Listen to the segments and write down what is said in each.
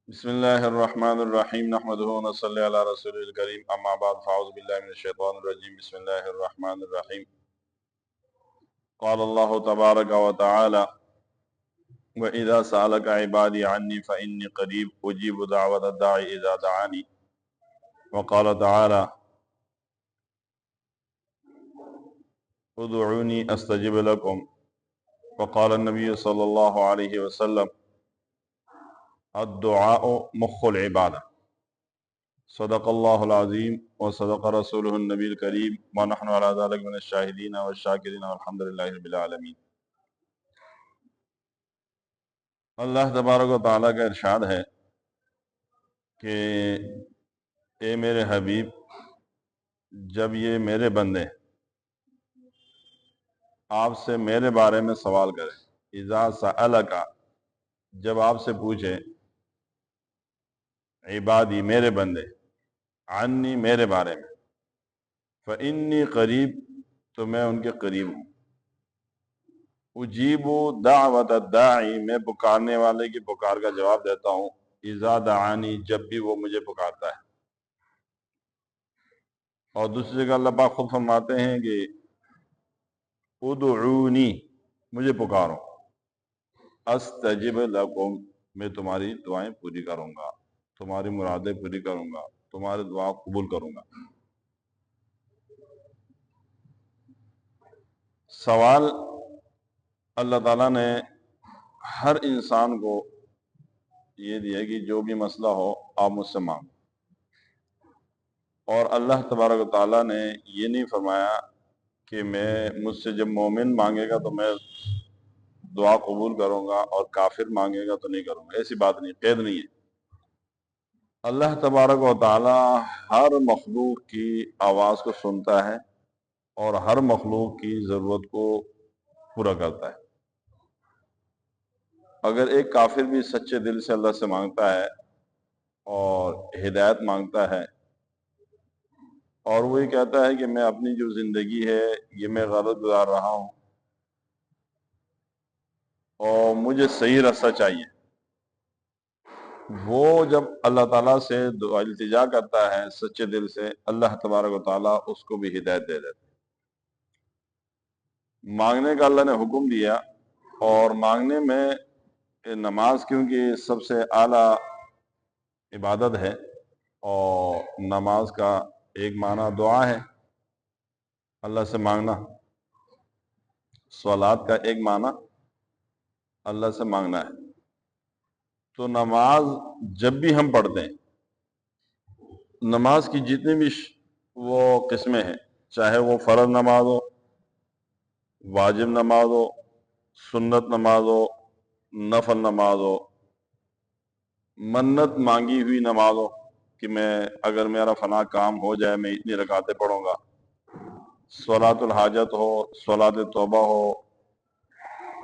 بسم اللہ الرحمن الرحیم نحمدہ و نصلی علی رسول الکریم اما بعد فاعوذ باللہ من الشیطان الرجیم بسم اللہ الرحمن الرحیم قال اللہ تبارک و تعالی وَإِذَا سَأَلَكَ عِبَادِي عَنِّي فَإِنِّي قَرِيبٌ أُجِيبُ دَعْوَةَ الدَّاعِ إِذَا دَعَانِ وقال تعالی ادعوني استجب لكم وقال النبي صلی اللہ علیہ وسلم الدعاء مخ العبادہ صدق اللہ العظیم وصدق رسولہ النبی الکریم ونحن علی ذلک من الشاہدین والشاکرین والحمد للہ رب العالمین۔ اللہ تبارک و تعالیٰ کا ارشاد ہے کہ اے میرے حبیب، جب یہ میرے بندے آپ سے میرے بارے میں سوال کریں، اذا سألک، جب آپ سے پوچھے، عبادی میرے بندے، عنی میرے بارے میں، فإنی قریب، تو میں ان کے قریب ہوں، اجیب دعوت الداعی، میں پکارنے والے کی پکار کا جواب دیتا ہوں، اذا دعانی، جب بھی وہ مجھے پکارتا ہے۔ اور دوسری جگہ اللہ پاک خود فرماتے ہیں کہ ادعونی، مجھے پکارو، استجب لکم، میں تمہاری دعائیں پوری کروں گا، تمہاری مرادیں پوری کروں گا، تمہاری دعا قبول کروں گا۔ سوال اللہ تعالیٰ نے ہر انسان کو یہ دیا کہ جو بھی مسئلہ ہو آپ مجھ سے مانگو، اور اللہ تبارک و تعالیٰ نے یہ نہیں فرمایا کہ میں مجھ سے جب مومن مانگے گا تو میں دعا قبول کروں گا اور کافر مانگے گا تو نہیں کروں گا، ایسی بات نہیں، قید نہیں ہے۔ اللہ تبارک و تعالیٰ ہر مخلوق کی آواز کو سنتا ہے اور ہر مخلوق کی ضرورت کو پورا کرتا ہے۔ اگر ایک کافر بھی سچے دل سے اللہ سے مانگتا ہے اور ہدایت مانگتا ہے اور وہ یہ کہتا ہے کہ میں اپنی جو زندگی ہے یہ میں غلط گزار رہا ہوں اور مجھے صحیح راستہ چاہیے، وہ جب اللہ تعالیٰ سے دعا التجا کرتا ہے سچے دل سے، اللہ تبارک و تعالیٰ اس کو بھی ہدایت دے دیتا ہے۔ مانگنے کا اللہ نے حکم دیا، اور مانگنے میں نماز کیونکہ سب سے اعلیٰ عبادت ہے، اور نماز کا ایک معنی دعا ہے، اللہ سے مانگنا، صلات کا ایک معنی اللہ سے مانگنا ہے۔ تو نماز جب بھی ہم پڑھتے ہیں، نماز کی جتنی بھی وہ قسمیں ہیں، چاہے وہ فرض نماز ہو، واجب نماز ہو، سنت نماز ہو، نفل نماز ہو، منت مانگی ہوئی نماز ہو کہ میں اگر میرا فلاں کام ہو جائے میں اتنی رکعتیں پڑھوں گا، صلاۃ الحاجت ہو، صلاۃ توبہ ہو،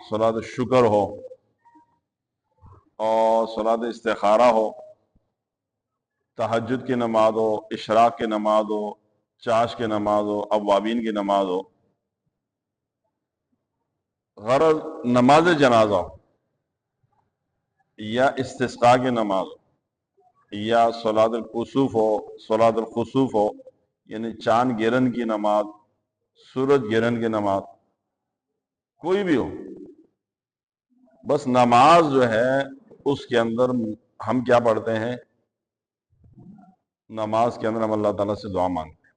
صلاۃ شکر ہو، اور صلاۃ استخارہ ہو، تہجد کی نماز ہو، اشراق کی نماز ہو، چاش کی نماز ہو، اوابین کی نماز ہو، غرض نماز جنازہ ہو، یا استسقاء کی نماز ہو، یا صلاۃ الکسوف ہو، صلاۃ الخسوف ہو، یعنی چاند گرہن کی نماز، سورج گرہن کی نماز، کوئی بھی ہو، بس نماز جو ہے اس کے اندر ہم کیا پڑھتے ہیں؟ نماز کے اندر ہم اللہ تعالیٰ سے دعا مانگتے ہیں،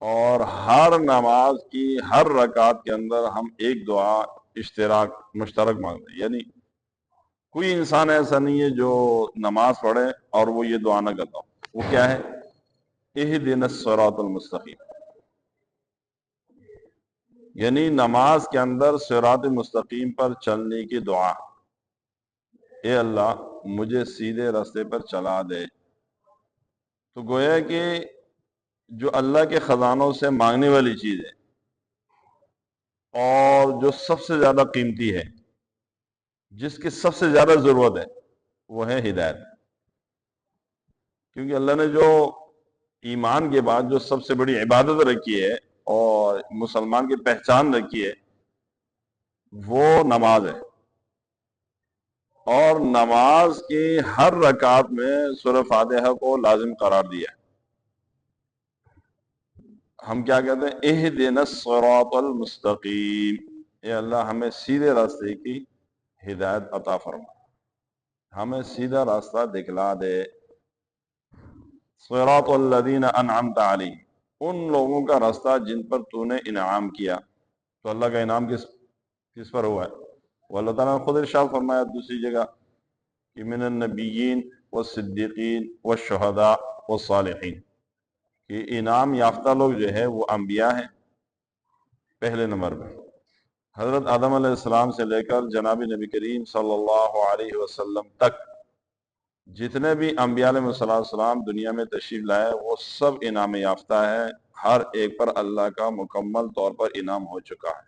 اور ہر نماز کی ہر رکعت کے اندر ہم ایک دعا مشترک مانگتے ہیں، یعنی کوئی انسان ایسا نہیں ہے جو نماز پڑھے اور وہ یہ دعا نہ کرتا ہو۔ وہ کیا ہے؟ اہدنا الصراط المستقیم، یعنی نماز کے اندر صراط مستقیم پر چلنے کی دعا، اے اللہ مجھے سیدھے راستے پر چلا دے۔ تو گویا کہ جو اللہ کے خزانوں سے مانگنے والی چیز ہے اور جو سب سے زیادہ قیمتی ہے، جس کی سب سے زیادہ ضرورت ہے، وہ ہے ہدایت۔ کیونکہ اللہ نے جو ایمان کے بعد جو سب سے بڑی عبادت رکھی ہے اور مسلمان کی پہچان رکھی ہے وہ نماز ہے، اور نماز کی ہر رکعت میں سورہ فاتحہ کو لازم قرار دیا ہے۔ ہم کیا کہتے ہیں؟ اہدنا الصراط المستقیم، اے اللہ ہمیں سیدھے راستے کی ہدایت عطا فرما، ہمیں سیدھا راستہ دکھلا دے۔ صراط الذین انعمت علیہم، ان لوگوں کا راستہ جن پر تو نے انعام کیا۔ تو اللہ کا انعام کس پر ہوا ہے؟ وہ اللہ تعالیٰ نے خود ارشاد فرمایا دوسری جگہ کہ من النبیین والصدیقین والشہداء والصالحین، کہ انعام یافتہ لوگ جو ہے وہ انبیاء ہیں پہلے نمبر پہ، حضرت آدم علیہ السلام سے لے کر جناب نبی کریم صلی اللہ علیہ وسلم تک جتنے بھی انبیاء علیہ السلام دنیا میں تشریف لائے وہ سب انعام یافتہ ہے، ہر ایک پر اللہ کا مکمل طور پر انعام ہو چکا ہے۔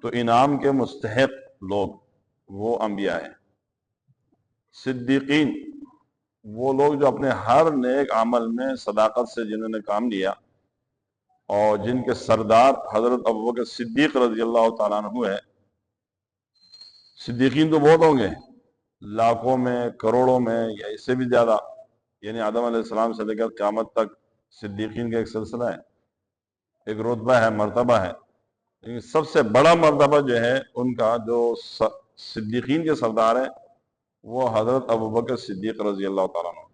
تو انعام کے مستحق لوگ وہ انبیاء ہیں۔ صدیقین وہ لوگ جو اپنے ہر نیک عمل میں صداقت سے جنہوں نے کام لیا، اور جن کے سردار حضرت ابوبکر صدیق رضی اللہ تعالیٰ عنہ ہے۔ صدیقین تو بہت ہوں گے، لاکھوں میں، کروڑوں میں، یا اس سے بھی زیادہ، یعنی آدم علیہ السلام سے لے کر قیامت تک صدیقین کا ایک سلسلہ ہے، ایک رتبہ ہے، مرتبہ ہے۔ لیکن سب سے بڑا مرتبہ جو ہے ان کا، جو صدیقین کے سردار ہیں، وہ حضرت ابوبکر صدیق رضی اللہ تعالیٰ عنہ۔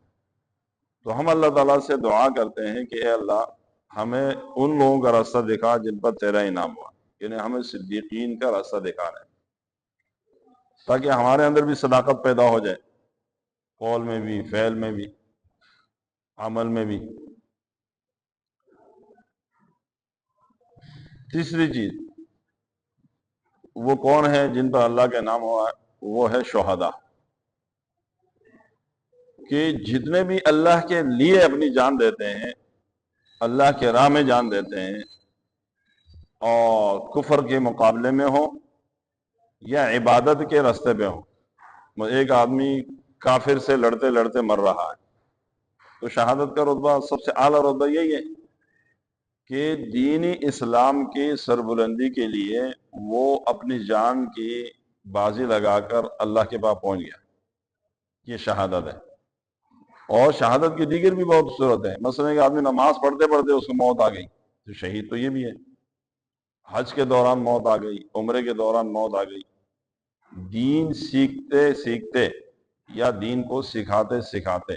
تو ہم اللہ تعالیٰ سے دعا کرتے ہیں کہ اے اللہ ہمیں ان لوگوں کا راستہ دکھا جن پر تیرا انعام ہوا، یعنی ہمیں صدیقین کا راستہ دکھانا ہے، تاکہ ہمارے اندر بھی صداقت پیدا ہو جائے، قول میں بھی، فعل میں بھی، عمل میں بھی۔ تیسری چیز، وہ کون ہے جن پر اللہ کا نام ہوا ہے؟ وہ ہے شہداء، کہ جتنے بھی اللہ کے لیے اپنی جان دیتے ہیں، اللہ کے راہ میں جان دیتے ہیں، اور کفر کے مقابلے میں ہوں یا عبادت کے راستے پہ ہوں۔ ایک آدمی کافر سے لڑتے لڑتے مر رہا ہے، تو شہادت کا رتبہ سب سے اعلیٰ رتبہ یہی ہے کہ دین اسلام کی سربلندی کے لیے وہ اپنی جان کی بازی لگا کر اللہ کے پاس پہنچ گیا، یہ شہادت ہے۔ اور شہادت کی دیگر بھی بہت صورت ہے، مثلا ایک آدمی نماز پڑھتے پڑھتے اس کو موت آ گئی، تو شہید تو یہ بھی ہے۔ حج کے دوران موت آ گئی، عمرے کے دوران موت آ گئی، دین سیکھتے سیکھتے یا دین کو سکھاتے سکھاتے۔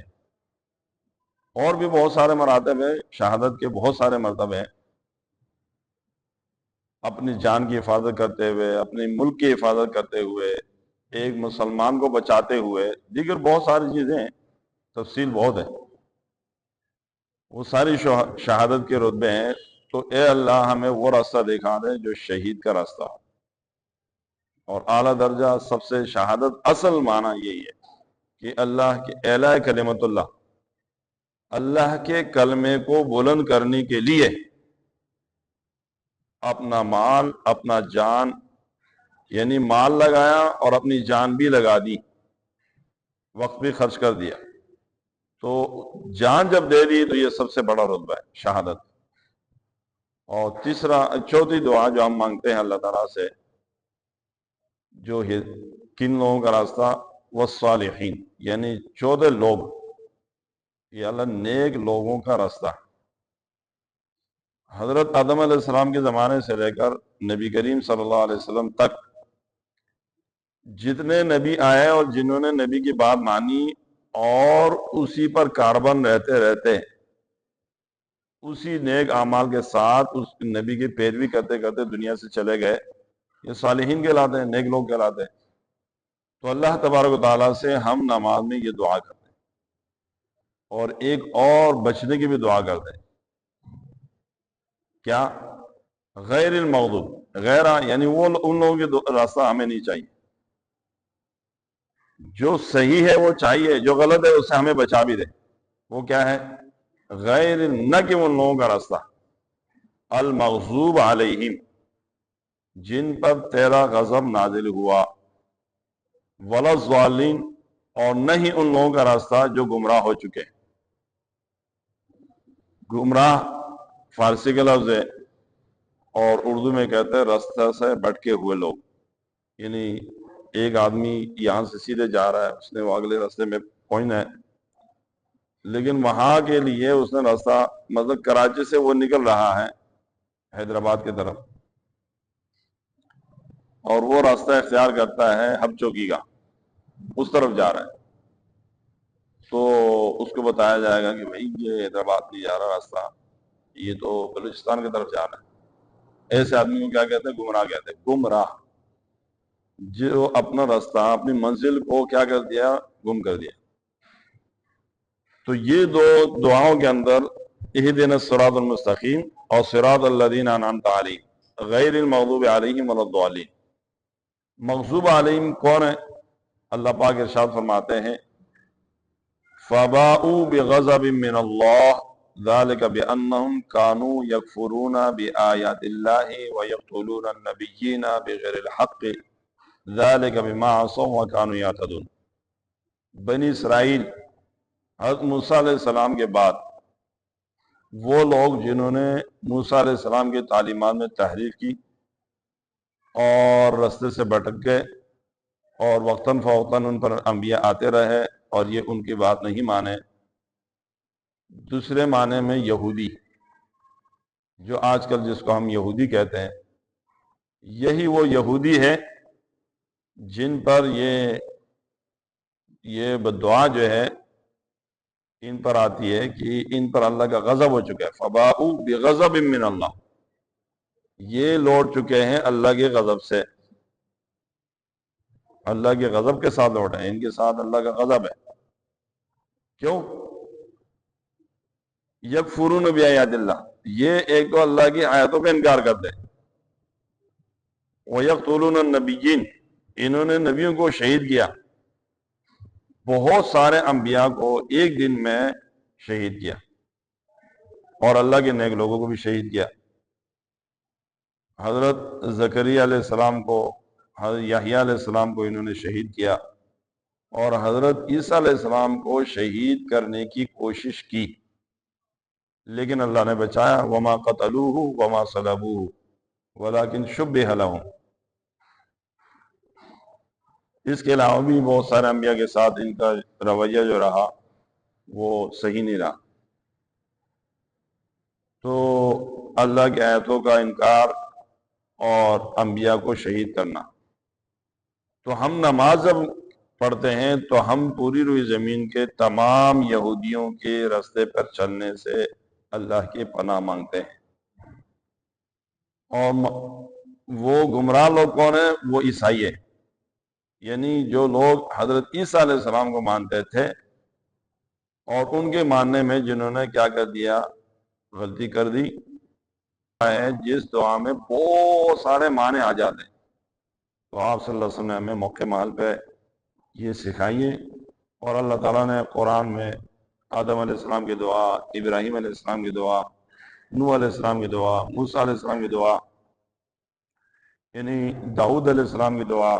اور بھی بہت سارے مراتب ہیں، شہادت کے بہت سارے مرتبے ہیں، اپنی جان کی حفاظت کرتے ہوئے، اپنے ملک کی حفاظت کرتے ہوئے، ایک مسلمان کو بچاتے ہوئے، دیگر بہت ساری چیزیں ہیں، تفصیل بہت ہے، وہ ساری شہادت کے رتبے ہیں۔ تو اے اللہ ہمیں وہ راستہ دکھا دے جو شہید کا راستہ ہو، اور اعلیٰ درجہ سب سے شہادت اصل معنی یہی ہے کہ اللہ کے اعلیٰ کلمت اللہ، اللہ کے کلمے کو بلند کرنے کے لیے اپنا مال، اپنا جان، یعنی مال لگایا اور اپنی جان بھی لگا دی، وقت بھی خرچ کر دیا۔ تو جان جب دے دی تو یہ سب سے بڑا رتبہ ہے، شہادت۔ اور چوتھی دعا جو ہم مانگتے ہیں اللہ تعالیٰ سے، جو کن لوگوں کا راستہ؟ والصالحین، یعنی 14 لوگ، یہ اللہ نیک لوگوں کا راستہ۔ حضرت آدم علیہ السلام کے زمانے سے لے کر نبی کریم صلی اللہ علیہ وسلم تک جتنے نبی آئے اور جنہوں نے نبی کی بات مانی اور اسی پر کاربن رہتے رہتے اسی نیک اعمال کے ساتھ اس نبی کی پیروی کرتے کرتے دنیا سے چلے گئے، یہ صالحین کہلاتے ہیں، نیک لوگ کہلاتے ہیں۔ تو اللہ تبارک و تعالیٰ سے ہم نماز میں یہ دعا کرتے ہیں، اور ایک اور بچنے کی بھی دعا کرتے ہیں، کیا؟ غیر المغضوب، غیر یعنی وہ ان لوگوں کے راستہ ہمیں نہیں چاہیے، جو صحیح ہے وہ چاہیے، جو غلط ہے اس سے ہمیں بچا بھی دے۔ وہ کیا ہے؟ غیر، نہ کہ ان لوگوں کا راستہ المغضوب علیہم، جن پر تیرا غضب نازل ہوا، ولا الضالین، اور نہ ہی ان لوگوں کا راستہ جو گمراہ ہو چکے۔ گمراہ فارسی کا لفظ ہے، اور اردو میں کہتے ہیں رستہ سے بھٹکے ہوئے لوگ، یعنی ایک آدمی یہاں سے سیدھے جا رہا ہے، اس نے وہ اگلے راستے میں پہنچنا ہے، لیکن وہاں کے لیے اس نے راستہ مطلب کراچی سے وہ نکل رہا ہے حیدرآباد کی طرف، اور وہ راستہ اختیار کرتا ہے ہب چوکی کا، اس طرف جا رہا ہے، تو اس کو بتایا جائے گا کہ بھائی یہ حیدرآباد نہیں جا رہا راستہ، یہ تو بلوچستان کی طرف جا رہا ہے۔ ایسے آدمی کو کیا کہتے ہیں؟ گمراہ کہتے ہیں۔ گمراہ جو اپنا راستہ، اپنی منزل کو کیا کر دیا؟ گم کر دیا۔ تو یہ دو دعاؤں کے اندر اہدنا الصراط المستقیم اور صراط الذین انعمت علیہم غیر المغضوب علیہم ولا الضالین۔ مغضوب علیہم کون ہے؟ اللہ پاک ارشاد فرماتے ہیں فَبَاءُوا بِغَضَبٍ مِّنَ اللَّهِ ذَلِكَ بِأَنَّهُمْ كَانُوا يَكْفُرُونَ بِآيَاتِ اللَّهِ وَيَقْتُلُونَ النَّبِيِّينَ بِغَيْرِ الْحَقِّ ذَلِكَ بِمَا عَصَوْا وَكَانُوا يَعْتَدُونَ۔ بنی اسرائیل حضرت موسیٰ علیہ السلام کے بعد وہ لوگ جنہوں نے موسیٰ علیہ السلام کی تعلیمات میں تحریف کی اور رستے سے بھٹک گئے، اور وقتاً فوقتاً ان پر انبیاء آتے رہے اور یہ ان کی بات نہیں مانے۔ دوسرے معنی میں یہودی، جو آج کل جس کو ہم یہودی کہتے ہیں، یہی وہ یہودی ہے جن پر یہ بددعا جو ہے ان پر آتی ہے کہ ان پر اللہ کا غضب ہو چکا ہے۔ فَبَاءُوا بِغَضَبٍ مِّنَ اللَّهِ، یہ لوٹ چکے ہیں اللہ کے غضب سے، اللہ کے غضب کے ساتھ لوٹے ہیں، ان کے ساتھ اللہ کا غضب ہے۔ کیوں؟ یکفرون بآیات اللہ، یہ ایک تو اللہ کی آیتوں کا انکار کرتے ہیں، وَيَقْتُلُونَ النَّبِيِّينَ، انہوں نے نبیوں کو شہید کیا، بہت سارے انبیاء کو ایک دن میں شہید کیا، اور اللہ کے نیک لوگوں کو بھی شہید کیا۔ حضرت زکریا علیہ السلام کو، حضرت یحییٰ علیہ السلام کو انہوں نے شہید کیا، اور حضرت عیسیٰ علیہ السلام کو شہید کرنے کی کوشش کی، لیکن اللہ نے بچایا۔ وما قتلوہ وما صلبوہ ولکن شبہ لہم۔ اس کے علاوہ بھی بہت سارے انبیاء کے ساتھ ان کا رویہ جو رہا وہ صحیح نہیں رہا۔ تو اللہ کی آیتوں کا انکار اور انبیاء کو شہید کرنا۔ تو ہم نماز جب پڑھتے ہیں تو ہم پوری روئی زمین کے تمام یہودیوں کے راستے پر چلنے سے اللہ کی پناہ مانگتے ہیں۔ اور وہ گمراہ لوگ کون ہیں؟ وہ عیسائی ہیں، یعنی جو لوگ حضرت عیسیٰ علیہ السلام کو مانتے تھے، اور ان کے ماننے میں جنہوں نے کیا کر دیا؟ غلطی کر دی ہے، جس دعا میں بہت سارے معنی آ جاتے ہیں۔ تو آپ صلی اللہ علیہ وسلم نے ہمیں موقع محل پہ یہ سکھائیے، اور اللہ تعالیٰ نے قرآن میں آدم علیہ السلام کی دعا، ابراہیم علیہ السلام کی دعا، نوح علیہ السلام کی دعا، موسیٰ علیہ السلام کی دعا، یعنی داؤد علیہ السلام کی دعا،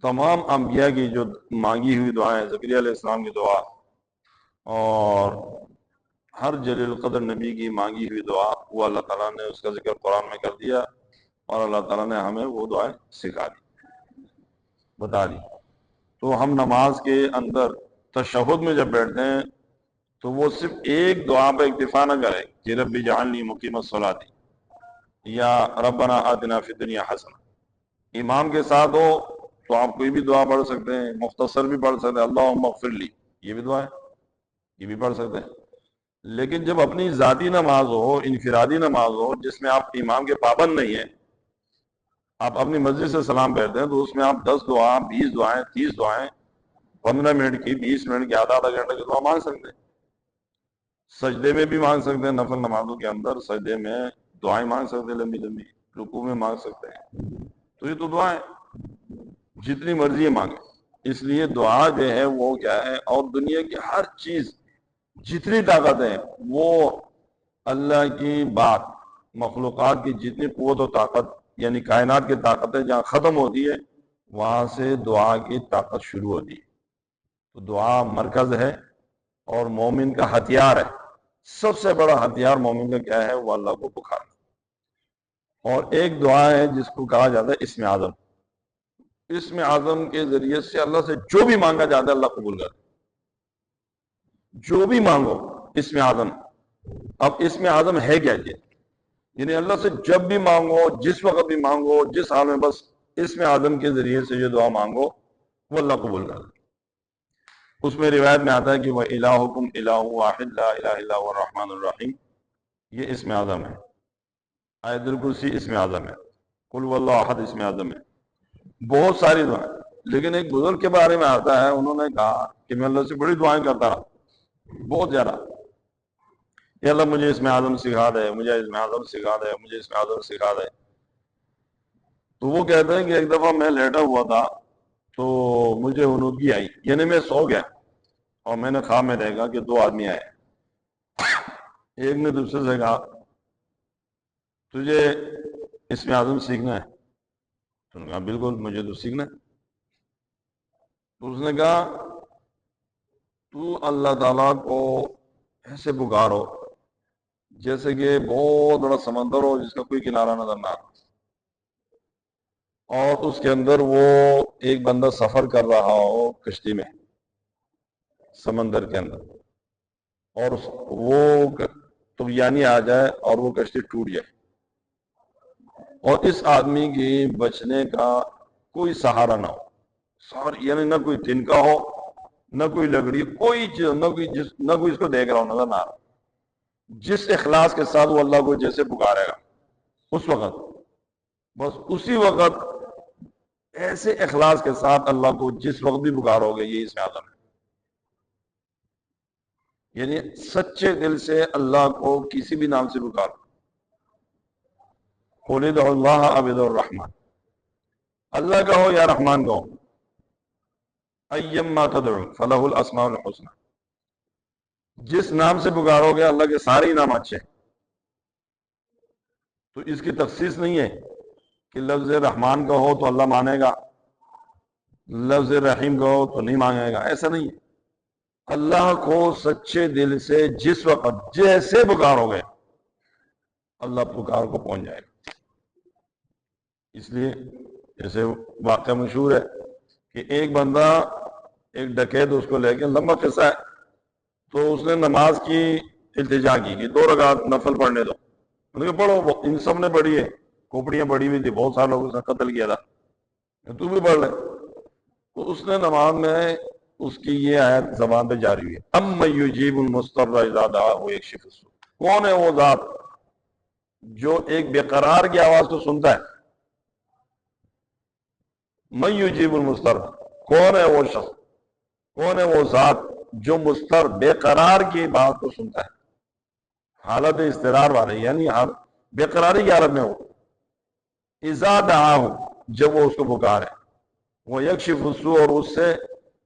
تمام انبیاء کی جو مانگی ہوئی دعائیں، زکریا علیہ السلام کی دعا، اور ہر جلیل القدر نبی کی مانگی ہوئی دعا، وہ اللہ تعالیٰ نے اس کا ذکر قرآن میں کر دیا، اور اللہ تعالیٰ نے ہمیں وہ دعائیں سکھا دی، بتا دی۔ تو ہم نماز کے اندر تشہد میں جب بیٹھتے ہیں تو وہ صرف ایک دعا پہ اکتفا نہ کریں کہ رب اجعلنی مقیم الصلاۃ یا ربنا آتنا فی الدنیا حسنہ۔ امام کے ساتھ ہو تو آپ کوئی بھی دعا پڑھ سکتے ہیں، مختصر بھی پڑھ سکتے ہیں، اللہم اغفر لی، یہ بھی دعا ہے، یہ بھی پڑھ سکتے ہیں۔ لیکن جب اپنی ذاتی نماز ہو، انفرادی نماز ہو، جس میں آپ امام کے پابند نہیں ہیں، آپ اپنی مسجد سے سلام پھیرتے ہیں، تو اس میں آپ 10 دعا، 20 دعائیں، 30 دعائیں، 15 منٹ کی، 20 منٹ کی، آدھا گھنٹے کی دعا مانگ سکتے ہیں۔ سجدے میں بھی مانگ سکتے ہیں، نفل نمازوں کے اندر سجدے میں دعائیں مانگ سکتے ہیں، لمبی لمبی رکوع میں مانگ سکتے ہیں۔ تو یہ تو دعائیں جتنی مرضی مانگیں۔ اس لیے دعا جو ہے وہ کیا ہے، اور دنیا کی ہر چیز، جتنی طاقتیں، وہ اللہ کی بات، مخلوقات کی جتنی قوت و طاقت، یعنی کائنات کی طاقتیں جہاں ختم ہوتی ہے، وہاں سے دعا کی طاقت شروع ہوتی ہے۔ تو دعا مرکز ہے اور مومن کا ہتھیار ہے۔ سب سے بڑا ہتھیار مومن کا کیا ہے؟ وہ اللہ کو پکارنا۔ اور ایک دعا ہے جس کو کہا جاتا ہے اسم اعظم۔ اسم اعظم کے ذریعے سے اللہ سے جو بھی مانگا جاتا ہے اللہ قبول کرتا ہے، جو بھی مانگو اسم اعظم۔ اب اسم اعظم ہے کیا یہ؟ یعنی اللہ سے جب بھی مانگو، جس وقت بھی مانگو، جس حال میں، بس اسم اعظم کے ذریعے سے جو دعا مانگو وہ اللہ قبول کرتا ہے۔ اس میں روایت میں آتا ہے کہ وہ الہکم الہ واحد لا الہ الا هو الرحمن الرحیم، یہ اسم اعظم ہے۔ آیت الکرسی اسم اعظم ہے، قل هو اللہ احد اسم اعظم ہے۔ بہت ساری دعائیں، لیکن ایک بزرگ کے بارے میں آتا ہے، انہوں نے کہا کہ میں اللہ سے بڑی دعائیں کرتا رہا، بہت زیادہ، یا اللہ مجھے اسم اعظم سکھا دے، مجھے اسم اعظم سکھا دے، مجھے اسم اعظم سکھا دے۔ تو وہ کہتے ہیں کہ ایک دفعہ میں لیٹا ہوا تھا تو مجھے ونودگی آئی، یعنی میں سو گیا اور میں نے خواب میں دیکھا کہ دو آدمی آئے، ایک نے دوسرے سے کہا تجھے اسم اعظم سیکھنا ہے؟ تو نے کہا بالکل مجھے تو سیکھنا ہے۔ تو اس نے کہا تو اللہ تعالیٰ کو ایسے پکارو جیسے کہ بہت بڑا سمندر ہو جس کا کوئی کنارہ نظر نہ آتا، اور اس کے اندر وہ ایک بندہ سفر کر رہا ہو کشتی میں سمندر کے اندر، اور وہ طغیانی آ جائے اور وہ کشتی ٹوٹ جائے، اور اس آدمی کی بچنے کا کوئی سہارا نہ ہو، یعنی نہ کوئی تنکا ہو، نہ کوئی لکڑی، کوئی چیز، نہ کوئی اس کو دیکھ رہا ہو، نظر نہ آ رہا۔ جس اخلاص کے ساتھ وہ اللہ کو جیسے پکارے گا اس وقت، بس اسی وقت ایسے اخلاص کے ساتھ اللہ کو جس وقت بھی پکارو گے، یہ اسم اعظم ہے۔ یعنی سچے دل سے اللہ کو کسی بھی نام سے پکارو، قل ادعوا اللہ او ادعوا الرحمن، اللہ کہو یا رحمان کہو، ایما تدعو فلہ الاسماء الحسنی، جس نام سے پکارو گے اللہ کے سارے نام اچھے ہیں۔ تو اس کی تخصیص نہیں ہے کہ لفظ رحمان کہو تو اللہ مانے گا، لفظ رحیم کہو تو نہیں مانگے گا، ایسا نہیں ہے۔ اللہ کو سچے دل سے جس وقت جیسے پکارو گے اللہ پکار کو پہنچ جائے گا۔ اس لیے جیسے واقعہ مشہور ہے کہ ایک بندہ، ایک ڈکیت اس کو لے کے، لمبا قصہ ہے، تو اس نے نماز کی التجا کی کہ 2 رکعت نفل پڑھنے دو، انہوں نے پڑھو، ان سب نے پڑھی ہے، کھوپڑیاں پڑھی ہوئی تھی، بہت سارے لوگ اس نے قتل کیا تھا، تو بھی پڑھ لے۔ تو اس نے نماز میں اس کی یہ آیت زبان پہ جاری ہوئی ہے، اَمَّن یُجِیبُ الْمُضْطَرَّ اِذَا دَعَاهُ وَیَکْشِفُ السُّوءَ، کون ہے وہ ذات جو ایک بے قرار کی آواز کو سنتا ہے؟ من یجیب المضطر، کون ہے وہ شخص، کون ہے وہ ذات جو مضطر، بے قرار کی بات کو سنتا ہے، حالت اضطرار والے، یعنی بے قراری کی حالت میں ہو، اذا دعاہ، جب وہ اس کو پکارے، وہ یکشف السوء، اور اس سے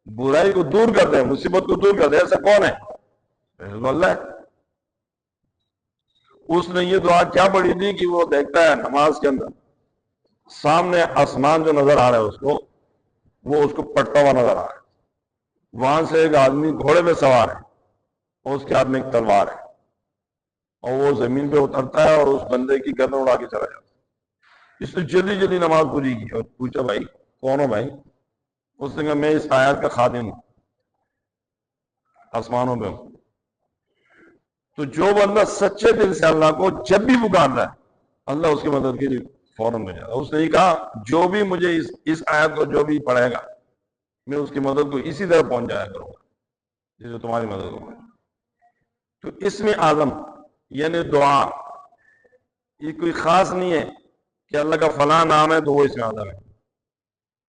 برائی کو دور کر دے، مصیبت کو دور کر دے، ایسا کون ہے؟ اللہ ہے۔ اس نے یہ دعا کیا پڑھی تھی کہ وہ دیکھتا ہے نماز کے اندر سامنے آسمان جو نظر آ رہا ہے اس کو، وہ اس کو پٹتا ہوا نظر آ رہا ہے، وہاں سے ایک آدمی گھوڑے پہ سوار ہے اور اس کے ہاتھ میں ایک تلوار ہے، اور وہ زمین پہ اترتا ہے اور اس بندے کی گردن اڑا کے چلا جاتا ہے۔ اس نے جلدی جلدی نماز پوری کی اور پوچھا بھائی کون ہو بھائی؟ اس نے کہا میں اس آیات کا خادم ہوں، آسمانوں پہ ہوں۔ تو جو بندہ سچے دل سے اللہ کو جب بھی پکارتا ہے اللہ اس کی مدد کے لیے فوراً ہو جاتا ہے۔ اس نے یہ کہا جو بھی مجھے اس آیت کو جو بھی پڑھے گا میں اس کی مدد کو اسی طرح پہنچ جایا کروں گا جیسے تمہاری مدد کو۔ تو اسم اعظم یعنی دعا، یہ کوئی خاص نہیں ہے کہ اللہ کا فلاں نام ہے تو وہ اسم اعظم ہے،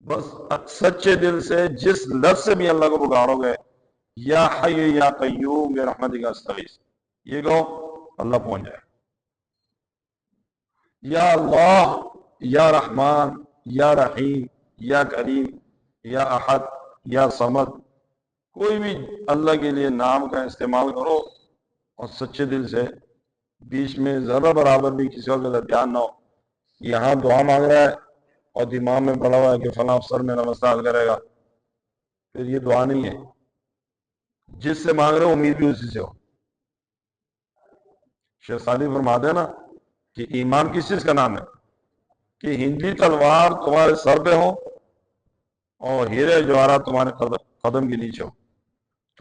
بس سچے دل سے جس لفظ سے بھی اللہ کو پکارو گے، یا حی یا قیوم برحمتک استغیث، یہ کہو اللہ پہنچ جائے۔ یا اللہ، یا رحمان، یا رحیم، یا کریم، یا احد، یا صمد، کوئی بھی اللہ کے لیے نام کا استعمال کرو اور سچے دل سے، بیچ میں ذرہ برابر بھی کسی اور کا دھیان نہ ہو، یہاں دعا مانگ رہا ہے اور دماغ میں پڑا ہوا ہے کہ فلاں افسر میرا مسئلہ حل کرے گا، پھر یہ دعا نہیں ہے۔ جس سے مانگ رہے ہو امید بھی اسی سے ہو۔ شیخ سعدی فرماتے ہیں نا کہ ایمان کس چیز کا نام ہے کہ ہندی تلوار تمہارے سر پہ ہو اور ہیرے جواہرات تمہارے قدم کے نیچے ہو،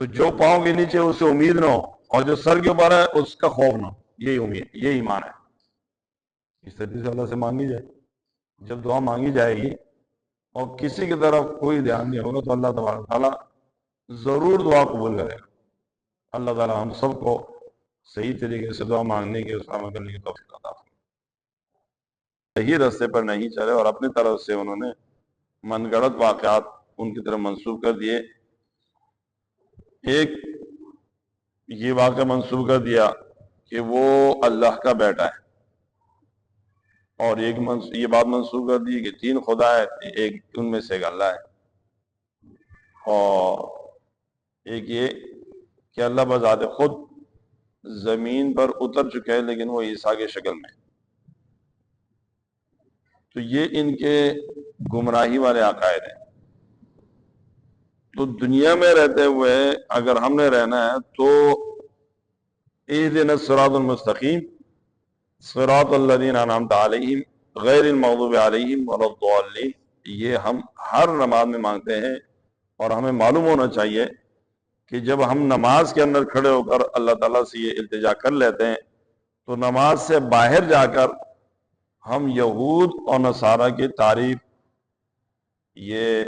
تو جو پاؤں کے نیچے اس سے امید نہ ہو اور جو سر کے اوپر ہے اس کا خوف نہ ہو، یہی امید، یہی ایمان ہے۔ اس طریقے سے اللہ سے مانگی جائے، جب دعا مانگی جائے گی اور کسی کی طرف کوئی دھیان نہیں ہوگا تو اللہ تبارک تعالیٰ ضرور دعا قبول کرے گا۔ اللہ تعالیٰ ہم سب کو صحیح طریقے سے دعا مانگنے کی، اس کا عمل کرنے کی توفیق عطا فرمائے۔ صحیح راستے پر نہیں چلے اور اپنی طرف سے انہوں نے من گڑت واقعات ان کی طرف منسوب کر دیے۔ ایک یہ واقعہ منسوب کر دیا کہ وہ اللہ کا بیٹا ہے، اور ایک یہ بات منسوب کر دی کہ 3 خدا ہے، ایک ان میں سے ایک اللہ ہے، اور ایک یہ کہ اللہ بذات خود زمین پر اتر چکے ہیں لیکن وہ عیسیٰ کے شکل میں۔ تو یہ ان کے گمراہی والے عقائد ہیں۔ تو دنیا میں رہتے ہوئے اگر ہم نے رہنا ہے تو اہدنا الصراط المستقیم صراط الذین انعمت علیہم غیر المغضوب علیہم ولا الضالین، یہ ہم ہر نماز میں مانگتے ہیں۔ اور ہمیں معلوم ہونا چاہیے کہ جب ہم نماز کے اندر کھڑے ہو کر اللہ تعالیٰ سے یہ التجا کر لیتے ہیں تو نماز سے باہر جا کر ہم یہود اور نصارہ کی تعریف، یہ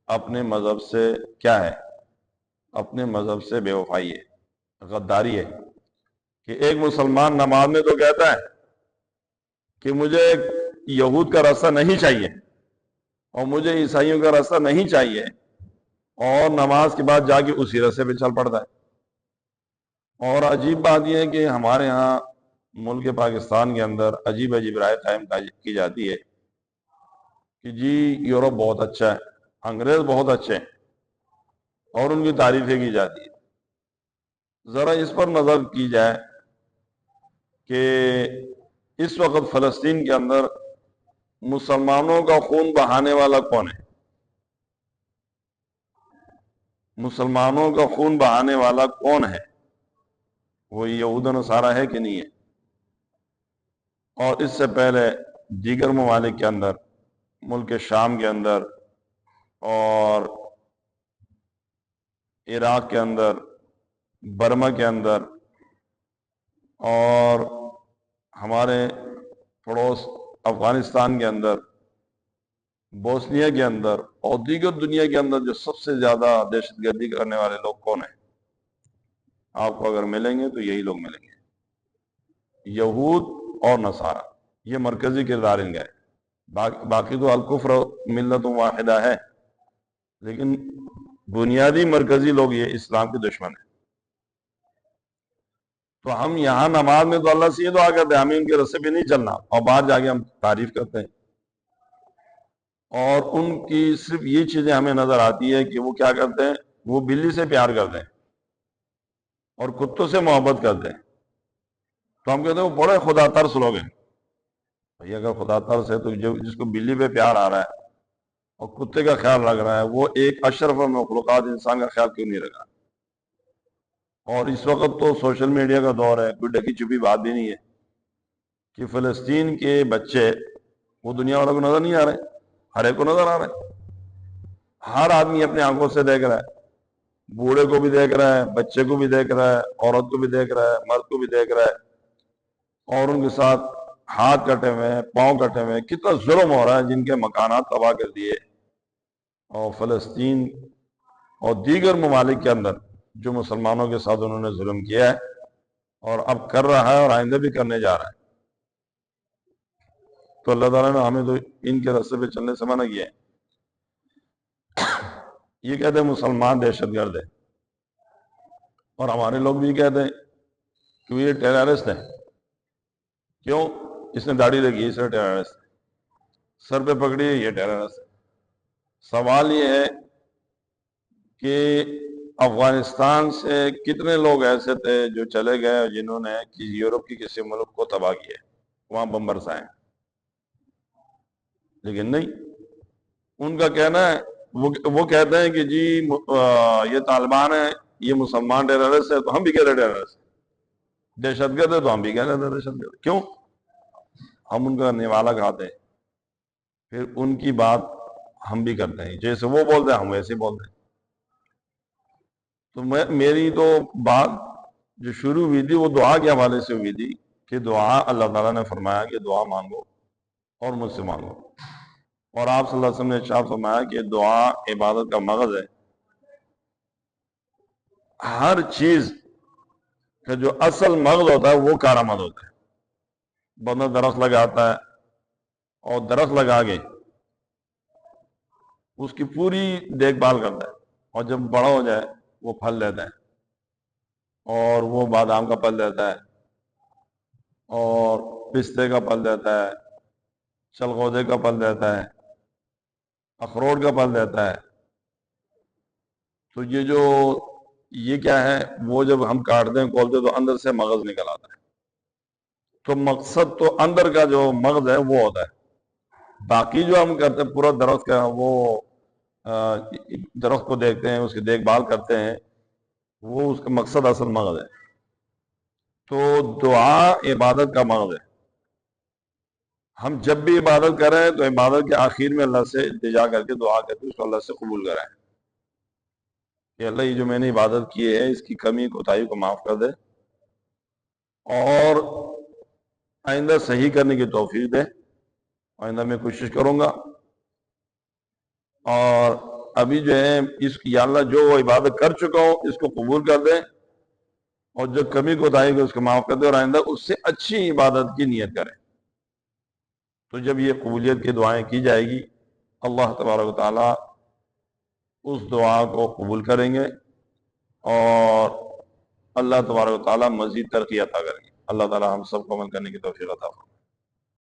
اپنے مذہب سے کیا ہے، اپنے مذہب سے بے وفائی ہے، غداری ہے۔ کہ ایک مسلمان نماز میں تو کہتا ہے کہ مجھے یہود کا راستہ نہیں چاہیے اور مجھے عیسائیوں کا راستہ نہیں چاہیے، اور نماز کے بعد جا کے اسی راستے پہ چل پڑتا ہے۔ اور عجیب بات یہ ہے کہ ہمارے ہاں ملک پاکستان کے اندر عجیب عجیب رائے قائم کی جاتی ہے کہ جی یورپ بہت اچھا ہے، انگریز بہت اچھے ہیں، اور ان کی تعریفیں کی جاتی ہے۔ ذرا اس پر نظر کی جائے کہ اس وقت فلسطین کے اندر مسلمانوں کا خون بہانے والا کون ہے؟ مسلمانوں کا خون بہانے والا کون ہے؟ وہ یہود و نصارہ ہے کہ نہیں ہے؟ اور اس سے پہلے دیگر ممالک کے اندر، ملک شام کے اندر اور عراق کے اندر، برما کے اندر، اور ہمارے پڑوس افغانستان کے اندر، بوسنیا کے اندر، اور دیگر دنیا کے اندر جو سب سے زیادہ دہشت گردی کرنے والے لوگ کون ہیں؟ آپ کو اگر ملیں گے تو یہی لوگ ملیں گے، یہود اور نصارہ۔ یہ مرکزی کردار ان کا ہے۔ باقی تو الکفر ملت واحدہ ہے، لیکن بنیادی مرکزی لوگ یہ اسلام کے دشمن ہیں۔ تو ہم یہاں نماز میں تو اللہ سے یہ دعا کرتے ہیں ہمیں ان کے راستے پہ نہیں چلنا، اور باہر جا کے ہم تعریف کرتے ہیں، اور ان کی صرف یہ چیزیں ہمیں نظر آتی ہے کہ وہ کیا کرتے ہیں، وہ بلی سے پیار کرتے ہیں اور کتوں سے محبت کرتے ہیں۔ تو ہم کہتے ہیں وہ بڑے خدا ترس لوگ ہیں۔ بھئی اگر خدا ترس ہے تو جس کو بلی پہ پیار آ رہا ہے اور کتے کا خیال رکھ رہا ہے، وہ ایک اشرف المخلوقات انسان کا خیال کیوں نہیں رکھا؟ اور اس وقت تو سوشل میڈیا کا دور ہے، کوئی ڈھکی چھپی بات بھی نہیں ہے کہ فلسطین کے بچے وہ دنیا والوں کو نظر نہیں آ رہے، ہر ایک کو نظر آ رہے ہیں۔ ہر آدمی اپنے آنکھوں سے دیکھ رہا ہے، بوڑھے کو بھی دیکھ رہا ہے، بچے کو بھی دیکھ رہا ہے، عورت کو بھی دیکھ رہا ہے، مرد کو بھی دیکھ رہا ہے، اور ان کے ساتھ ہاتھ کٹے ہوئے ہیں، پاؤں کٹے ہوئے ہیں۔ کتنا ظلم ہو رہا ہے، جن کے مکانات تباہ کر دیے، اور فلسطین اور دیگر ممالک کے اندر جو مسلمانوں کے ساتھ انہوں نے ظلم کیا ہے، اور اب کر رہا ہے اور آئندہ بھی کرنے جا رہا ہے۔ تو اللہ تعالیٰ نے ہمیں تو ان کے راستے پہ چلنے سے منع کیا ہے۔ یہ کہتے ہیں مسلمان دہشت گرد ہے، اور ہمارے لوگ بھی کہتے ہیں کہ یہ ٹیررسٹ ہے۔ کیوں؟ اس نے داڑھی رکھی ہے، اس نے ٹیررسٹ ہے، سر پہ پکڑی ہے، یہ ٹیررسٹ ہے۔ سوال یہ ہے کہ افغانستان سے کتنے لوگ ایسے تھے جو چلے گئے جنہوں نے یورپ کی کسی ملک کو تباہ کیا، وہاں بم برسائے؟ لیکن نہیں، ان کا کہنا ہے، وہ کہتے ہیں کہ جی یہ طالبان ہے، یہ مسلمان ٹیررسٹ ہے، تو ہم بھی کہہ رہے ٹیررسٹ، دہشت گرد ہے تو ہم بھی کہہ رہے دہشت گرد۔ کیوں؟ ہم ان کا نوالا کھاتے ہیں، پھر ان کی بات ہم بھی کرتے ہیں، جیسے وہ بولتے ہیں ہم ویسے بولتے ہیں۔ تو میری تو بات جو شروع ہوئی تھی وہ دعا کے حوالے سے ہوئی تھی کہ دعا اللہ تعالیٰ نے فرمایا کہ دعا مانگو اور مجھ سے مانگو، اور آپ صلی اللہ علیہ وسلم نے ارشاد فرمایا کہ دعا عبادت کا مغز ہے۔ ہر چیز کا جو اصل مغز ہوتا ہے وہ کارآمد ہوتا ہے۔ بندہ درخت لگاتا ہے اور درخت لگا کے اس کی پوری دیکھ بھال کرتا ہے، اور جب بڑا ہو جائے وہ پھل دیتا ہے، اور وہ بادام کا پھل دیتا ہے، اور پستے کا پھل دیتا ہے، چلغوزے کا پھل دیتا ہے، اخروٹ کا پھل دیتا ہے۔ تو یہ کیا ہے، وہ جب ہم کاٹتے ہیں کھولتے تو اندر سے مغز نکل آتا ہے۔ تو مقصد تو اندر کا جو مغز ہے وہ ہوتا ہے، باقی جو ہم کرتے ہیں پورا درخت کا وہ درخت کو دیکھتے ہیں، اس کی دیکھ بھال کرتے ہیں، وہ اس کا مقصد اصل مغز ہے۔ تو دعا عبادت کا مغز ہے۔ ہم جب بھی عبادت کریں تو عبادت کے آخر میں اللہ سے التجا کر کے دعا کر کے اس کو اللہ سے قبول کریں کہ اللہ یہ جو میں نے عبادت کی ہے اس کی کمی کوتاہی کو معاف کر دے، اور آئندہ صحیح کرنے کی توفیق دے۔ آئندہ میں کوشش کروں گا، اور ابھی جو ہے یا اللہ جو عبادت کر چکا ہوں اس کو قبول کر دے، اور جو کمی کوتاہی کو اس کو معاف کر دے، اور آئندہ اس سے اچھی عبادت کی نیت کرے۔ تو جب یہ قبولیت کی دعائیں کی جائے گی، اللہ تبارک و تعالیٰ اس دعا کو قبول کریں گے، اور اللہ تبارک و تعالیٰ مزید ترقی عطا کریں گے۔ اللہ تعالیٰ ہم سب کو عمل کرنے کی توفیق عطا فرمائے۔